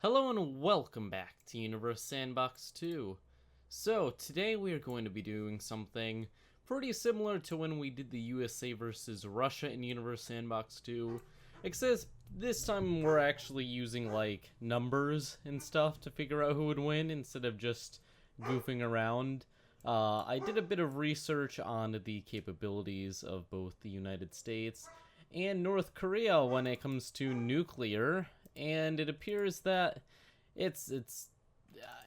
Hello and welcome back to Universe Sandbox 2. So, today we are going to be doing something pretty similar to when we did the USA versus Russia in Universe Sandbox 2, except this time we're actually using, like, numbers and stuff to figure out who would win instead of just goofing around. I did a bit of research on the capabilities of both the United States and North Korea when it comes to nuclear, and it appears that it's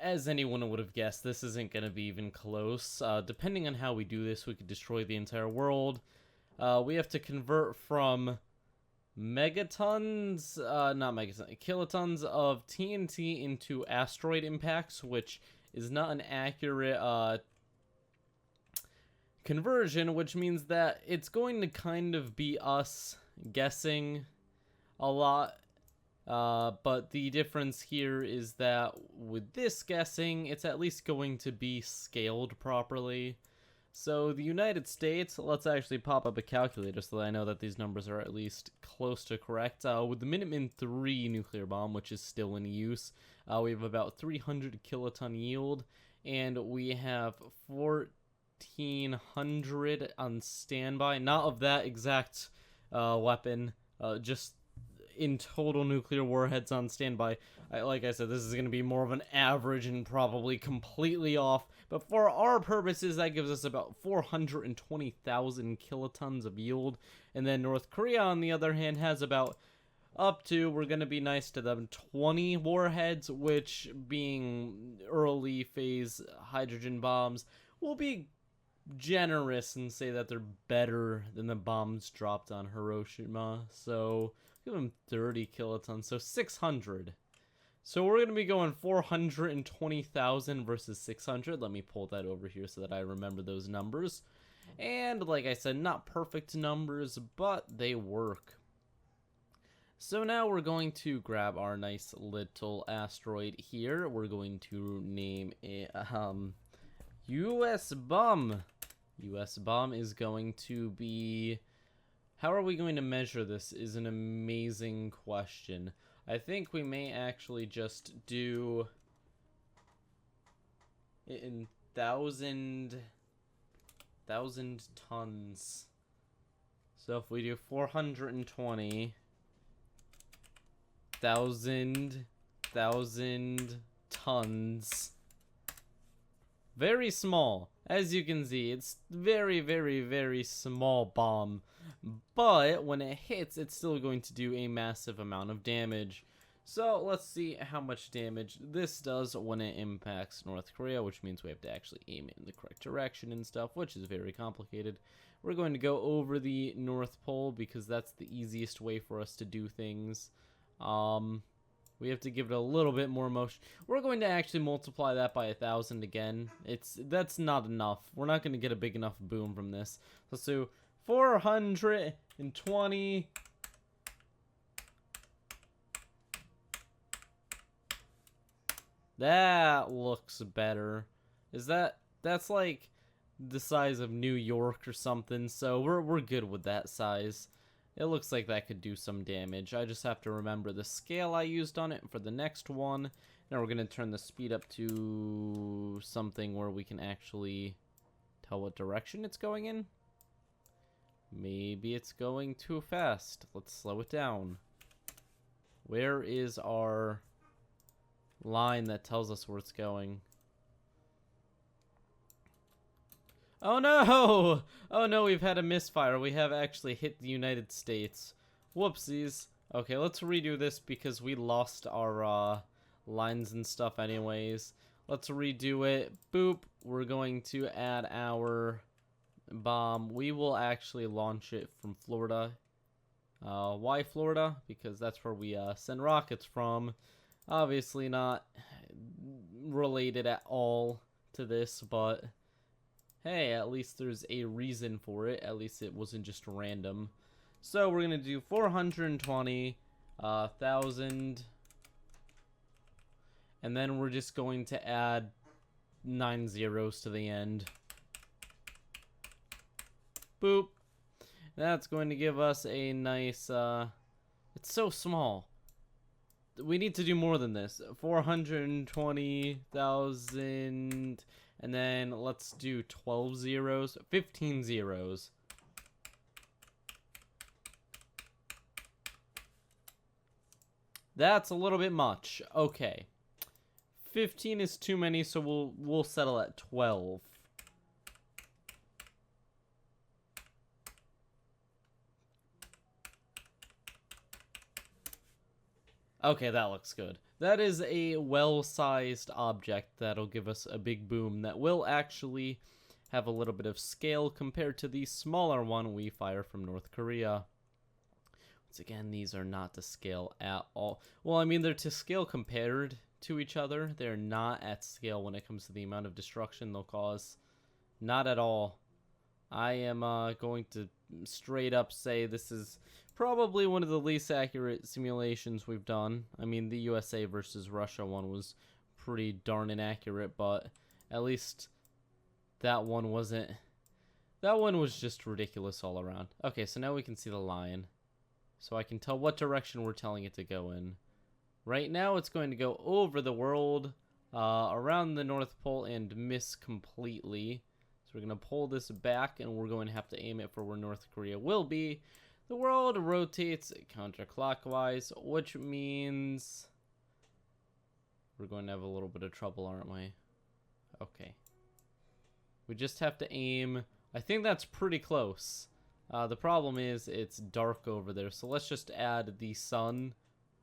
as anyone would have guessed, this isn't going to be even close. Depending on how we do this, we could destroy the entire world. We have to convert from megatons, not megatons, kilotons of TNT into asteroid impacts, which is not an accurate conversion, which means that it's going to kind of be us guessing a lot. But the difference here is that with this guessing, it's at least going to be scaled properly. So the United States, let's actually pop up a calculator so that I know that these numbers are at least close to correct. With the Minuteman III nuclear bomb, which is still in use, we have about 300 kiloton yield, and we have 1,400 on standby. Not of that exact weapon, just in total nuclear warheads on standby. Like I said, this is going to be more of an average and probably completely off, but for our purposes, that gives us about 420,000 kilotons of yield. And then North Korea, on the other hand, has about up to, we're going to be nice to them, 20 warheads, which, being early phase hydrogen bombs, will be generous and say that they're better than the bombs dropped on Hiroshima. So give them 30 kilotons, so 600. So we're going to be going 420,000 versus 600. Let me pull that over here so that I remember those numbers. And like I said, not perfect numbers, but they work. So now we're going to grab our nice little asteroid here. We're going to name it US Bomb. US Bomb is going to be... How are we going to measure this is an amazing question. I think we may actually just do it in thousand tons. So if we do 420,000 tons. Very small. As you can see, it's very, very, very small bomb. But when it hits, it's still going to do a massive amount of damage. So let's see how much damage this does when it impacts North Korea, which means we have to actually aim it in the correct direction and stuff, which is very complicated. We're going to go over the North Pole because that's the easiest way for us to do things. We have to give it a little bit more motion. We're going to actually multiply that by 1,000 again. That's not enough. We're not going to get a big enough boom from this. Let's do 420. That looks better. That's like the size of New York or something, so we're good with that size. It looks like that could do some damage. I just have to remember the scale I used on it for the next one. Now we're going to turn the speed up to something where we can actually tell what direction it's going in. Maybe it's going too fast. Let's slow it down. Where is our line that tells us where it's going? Oh no! Oh no, we've had a misfire. We have actually hit the United States. Whoopsies. Okay, let's redo this because we lost our lines and stuff anyways. Let's redo it. Boop. We're going to add our bomb. We will actually launch it from Florida. Why Florida? Because that's where we send rockets from. Obviously not related at all to this, but... hey, at least there's a reason for it. At least it wasn't just random. So we're going to do 420,000. And then we're just going to add 9 zeros to the end. Boop. That's going to give us a nice... it's so small. we need to do more than this. 420,000, and then let's do 12 zeros, 15 zeros. That's a little bit much. Okay. 15 is too many, so we'll settle at 12. Okay, that looks good. That is a well-sized object that'll give us a big boom that will actually have a little bit of scale compared to the smaller one we fire from North Korea. Once again, these are not to scale at all. Well, I mean, they're to scale compared to each other. They're not at scale when it comes to the amount of destruction they'll cause. Not at all. I am going to straight up say this is probably one of the least accurate simulations we've done. I mean, the USA versus Russia one was pretty darn inaccurate, but at least that one wasn't. That one was just ridiculous all around. Okay, so now we can see the line. So I can tell what direction we're telling it to go in. Right now it's going to go over the world, around the North Pole, and miss completely. So we're going to pull this back, and we're going to have to aim it for where North Korea will be. The world rotates counterclockwise, which means we're going to have a little bit of trouble, aren't we? Okay. We just have to aim. I think that's pretty close. The problem is it's dark over there, so let's just add the sun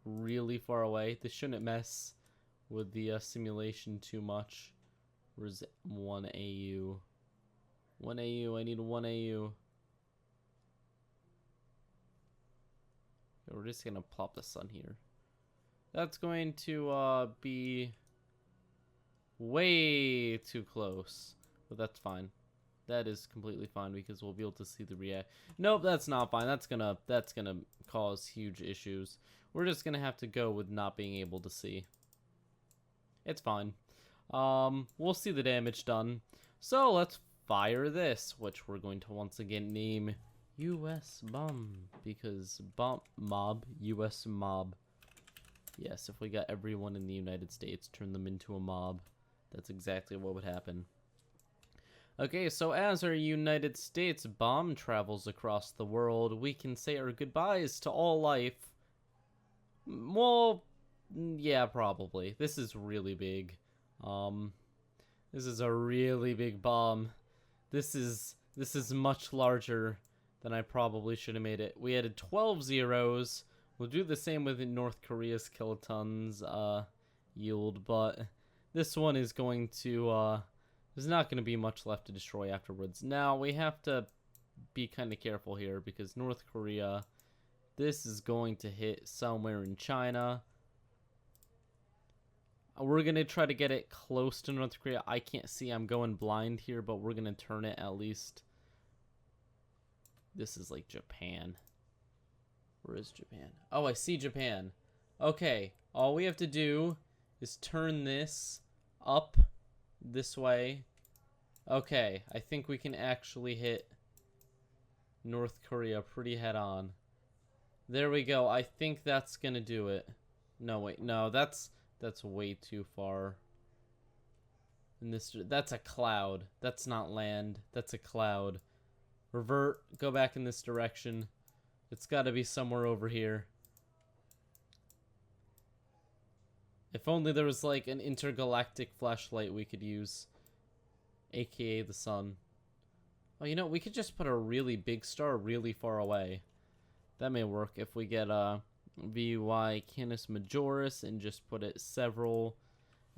really far away. This shouldn't mess with the simulation too much. Where's 1 AU? 1 AU, I need 1 AU. We're just gonna plop the sun here. That's going to be way too close, but that's fine. That is completely fine because we'll be able to see the react. Nope, that's not fine. That's gonna cause huge issues. We're just gonna have to go with not being able to see. It's fine. We'll see the damage done. So let's fire this, which we're going to once again name US Bomb, because mob, US mob. Yes, if we got everyone in the United States, turn them into a mob, that's exactly what would happen. Okay, so as our United States bomb travels across the world, we can say our goodbyes to all life. Well, yeah, probably. This is really big. This is a really big bomb. This is much larger than I probably should have made it. We added 12 zeros. We'll do the same with North Korea's kilotons yield, but this one is going to there's not going to be much left to destroy afterwards. Now we have to be kind of careful here because North Korea, this is going to hit somewhere in China. We're going to try to get it close to North Korea. I can't see, I'm going blind here, but we're going to turn it at least. This is like Japan. Where is Japan? Oh, I see Japan. Okay, all we have to do is turn this up this way. Okay, I think we can actually hit North Korea pretty head on. There we go. I think that's gonna do it. No, wait, no, that's way too far. And that's a cloud. That's not land. That's a cloud. Revert, go back in this direction. It's got to be somewhere over here. If only there was like an intergalactic flashlight we could use, aka the sun. Oh, you know, we could just put a really big star really far away. That may work if we get VY Canis Majoris and just put it several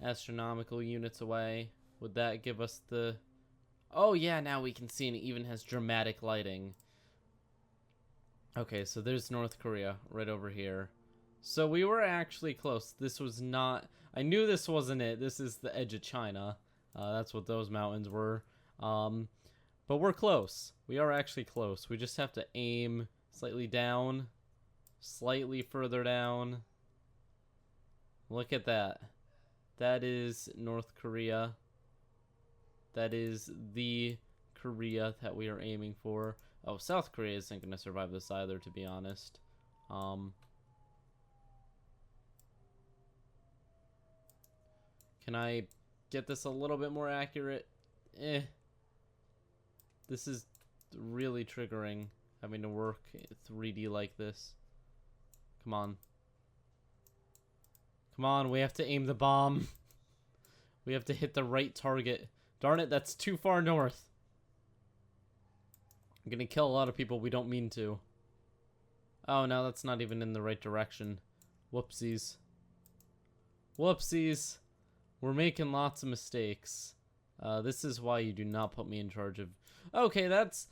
astronomical units away. Would that give us the... Oh yeah, now we can see, and it even has dramatic lighting. Okay, so there's North Korea right over here. So we were actually close. This was not... I knew this wasn't it. This is the edge of China. That's what those mountains were. But we're close. We are actually close. We just have to aim slightly down. Slightly further down. Look at that. That is North Korea. That is the Korea that we are aiming for. Oh, South Korea isn't going to survive this either, to be honest. Can I get this a little bit more accurate? This is really triggering, having to work 3D like this. Come on. Come on, we have to aim the bomb. We have to hit the right target. Darn it, that's too far north. I'm gonna kill a lot of people we don't mean to. Oh, no, that's not even in the right direction. Whoopsies. Whoopsies. We're making lots of mistakes. This is why you do not put me in charge of... Okay, that's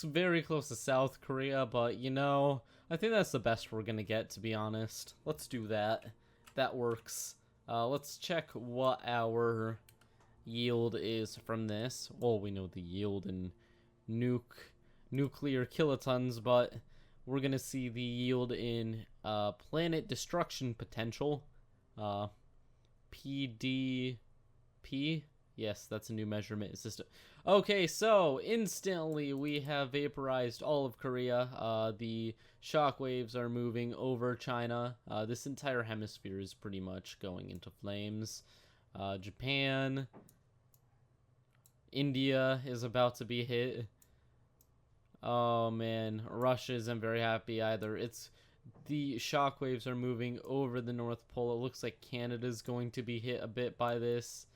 very close to South Korea, but, you know, I think that's the best we're gonna get, to be honest. Let's do that. That works. Let's check what our yield is from this. Well, we know the yield in nuclear kilotons, but we're gonna see the yield in planet destruction potential. PDP. Yes, that's a new measurement system. Okay, so instantly we have vaporized all of Korea. The shockwaves are moving over China. This entire hemisphere is pretty much going into flames. Japan, India is about to be hit. Oh man, Russia isn't very happy either. The shockwaves are moving over the North Pole. It looks like Canada's going to be hit a bit by this.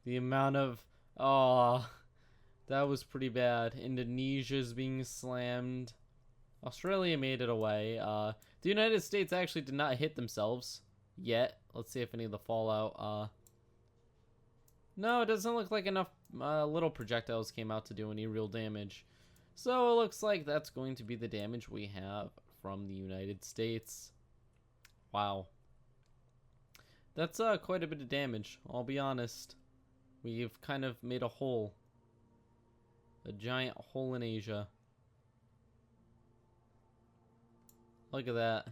The amount of... Oh, that was pretty bad. Indonesia's being slammed. Australia made it away. The United States actually did not hit themselves yet. Let's see if any of the fallout... No, it doesn't look like enough little projectiles came out to do any real damage. So it looks like that's going to be the damage we have from the United States. Wow. That's quite a bit of damage, I'll be honest. We've kind of made a hole. A giant hole in Asia. Look at that.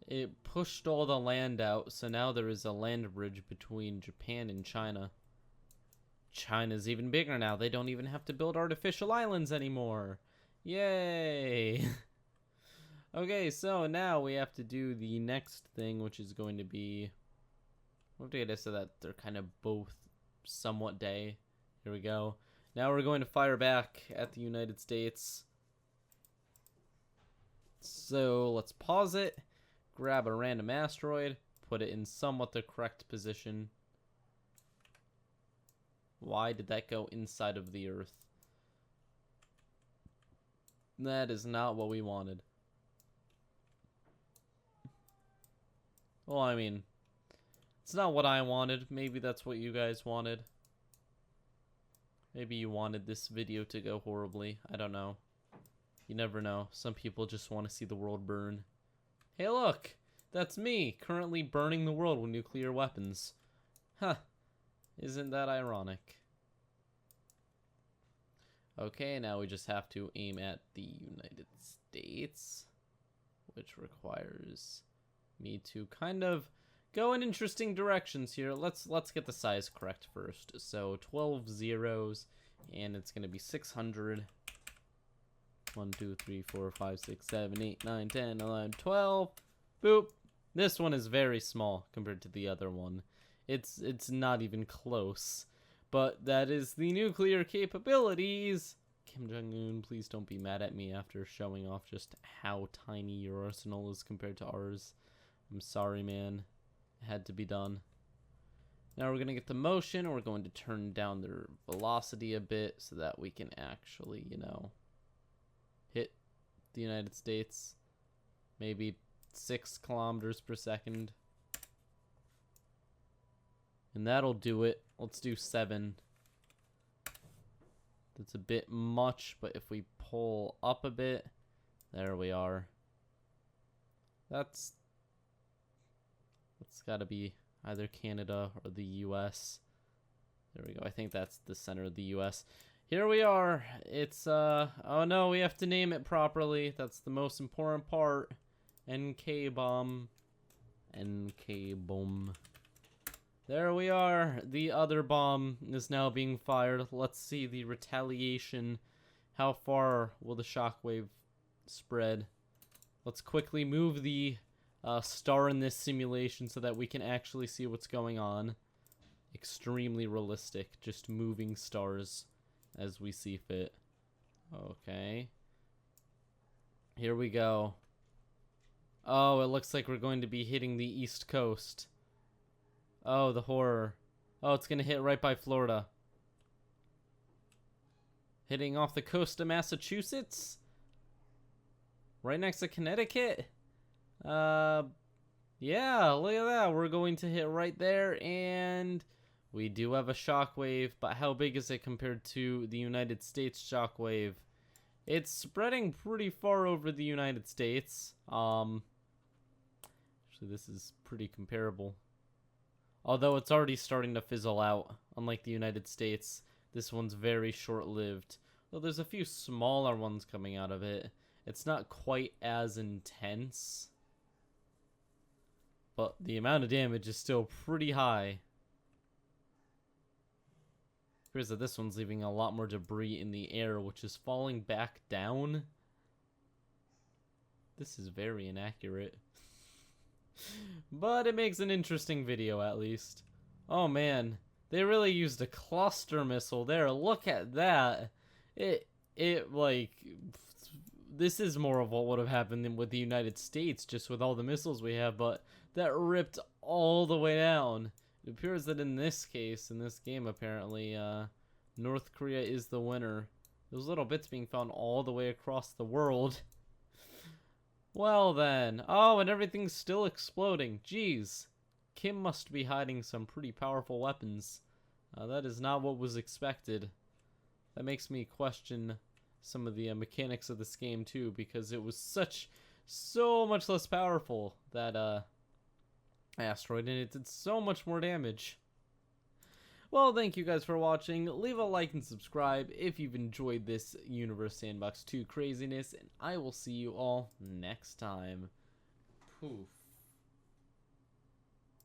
It pushed all the land out, so now there is a land bridge between Japan and China. China's even bigger now. They don't even have to build artificial islands anymore. Yay! Okay, so now we have to do the next thing, which is going to be... We have to get it so that they're kind of both somewhat day. Here we go. Now we're going to fire back at the United States. So let's pause it, grab a random asteroid, put it in somewhat the correct position. Why did that go inside of the Earth? That is not what we wanted. Well, I mean, it's not what I wanted. Maybe that's what you guys wanted. Maybe you wanted this video to go horribly. I don't know. You never know. Some people just want to see the world burn. Hey, look! That's me, currently burning the world with nuclear weapons. Huh. Isn't that ironic? Okay, now we just have to aim at the United States, which requires me to kind of go in interesting directions here. Let's get the size correct first. So 12 zeros, and it's gonna be 600. 1, 2, 3, 4, 5, 6, 7, 8, 9, 10, 11, 12. Boop. This one is very small compared to the other one. It's not even close. But that is the nuclear capabilities. Kim Jong-un, please don't be mad at me after showing off just how tiny your arsenal is compared to ours. I'm sorry, man. It had to be done. Now we're going to get the motion. We're going to turn down their velocity a bit so that we can actually, you know, hit the United States. Maybe 6 kilometers per second. And that'll do it. Let's do 7. That's a bit much, but if we pull up a bit, there we are. That's got to be either Canada or the US. There we go. I think that's the center of the US. Here we are. It's oh no, we have to name it properly. That's the most important part. NK bomb. NK bomb. There we are. The other bomb is now being fired. Let's see the retaliation. How far will the shockwave spread? Let's quickly move the star in this simulation so that we can actually see what's going on. extremely realistic, just moving stars as we see fit. Okay. Here we go. Oh, it looks like we're going to be hitting the East Coast. Oh, the horror. Oh, it's going to hit right by Florida. Hitting off the coast of Massachusetts? Right next to Connecticut? Yeah, look at that. We're going to hit right there, and we do have a shockwave, but how big is it compared to the United States shockwave? It's spreading pretty far over the United States. Actually, this is pretty comparable. Although it's already starting to fizzle out, unlike the United States. This one's very short-lived. Though there's a few smaller ones coming out of it. It's not quite as intense. But the amount of damage is still pretty high. Here's that this one's leaving a lot more debris in the air, which is falling back down. This is very inaccurate. But it makes an interesting video, at least. Oh man, they really used a cluster missile there. Look at that. Like, this is more of what would have happened with the United States, just with all the missiles we have, but that ripped all the way down. It appears that in this case, in this game apparently, North Korea is the winner. Those little bits being found all the way across the world. Well then. Oh, and everything's still exploding. Jeez. Kim must be hiding some pretty powerful weapons. That is not what was expected. That makes me question some of the mechanics of this game too, because it was so much less powerful, that asteroid, and it did so much more damage. Well, thank you guys for watching. Leave a like and subscribe if you've enjoyed this Universe Sandbox 2 craziness, and I will see you all next time. Poof.